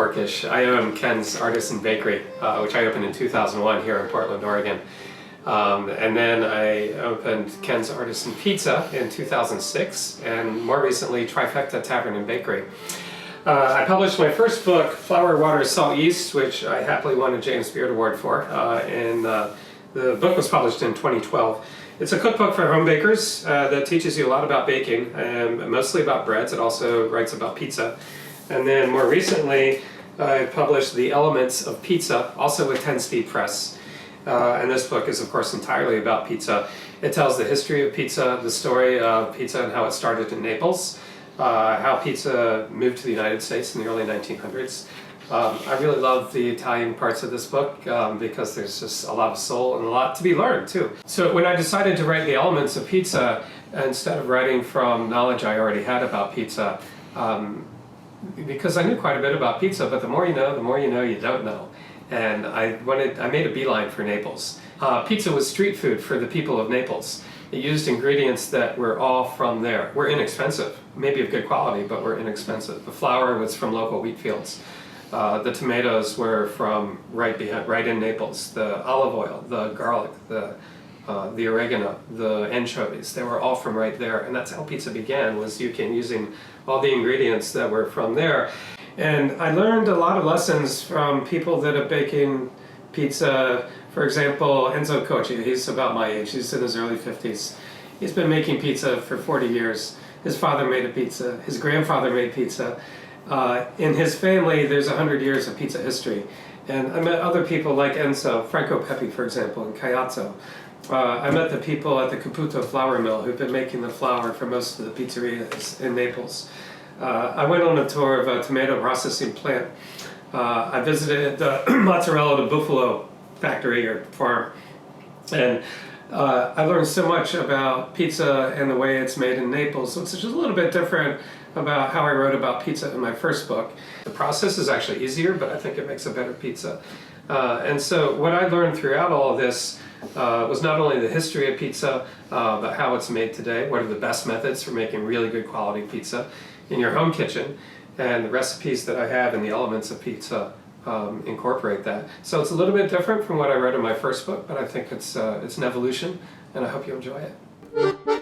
workish. I own Ken's Artisan Bakery, which I opened in 2001 here in Portland, Oregon. And then I opened Ken's Artisan Pizza in 2006, and more recently Trifecta Tavern and Bakery. I published my first book, Flour, Water, Salt, Yeast, which I happily won a James Beard Award for, and the book was published in 2012. It's a cookbook for home bakers that teaches you a lot about baking, mostly about breads. It also writes about pizza. And then more recently, I published The Elements of Pizza, also with 10 Speed Press. And this book is, of course, entirely about pizza. It tells the history of pizza, the story of pizza and how it started in Naples, how pizza moved to the United States in the early 1900s. I really love the Italian parts of this book because there's just a lot of soul and a lot to be learned too. So when I decided to write The Elements of Pizza, instead of writing from knowledge I already had about pizza, because I knew quite a bit about pizza, but the more you know you don't know. And I made a beeline for Naples. Pizza was street food for the people of Naples. It used ingredients that were all from there. Were inexpensive, maybe of good quality, but were inexpensive. The flour was from local wheat fields. The tomatoes were from right in Naples. The olive oil, the garlic, the oregano, the anchovies, they were all from right there. And that's how pizza began, was using all the ingredients that were from there. And I learned a lot of lessons from people that are baking pizza. For example, Enzo Cocci, he's about my age, he's in his early 50s. He's been making pizza for 40 years. His father made a pizza, his grandfather made pizza. In his family, there's 100 years of pizza history. And I met other people like Enzo, Franco Pepe, for example, in Caiazzo. I met the people at the Caputo flour mill who've been making the flour for most of the pizzerias in Naples. I went on a tour of a tomato processing plant. I visited the mozzarella de buffalo factory or farm, and I learned so much about pizza and the way it's made in Naples. So it's just a little bit different about how I wrote about pizza in my first book. The process is actually easier, but I think it makes a better pizza. And so what I learned throughout all of this was not only the history of pizza, but how it's made today. What are the best methods for making really good quality pizza in your home kitchen, and the recipes that I have and the elements of pizza incorporate that. So it's a little bit different from what I wrote in my first book, but I think it's an evolution, and I hope you enjoy it.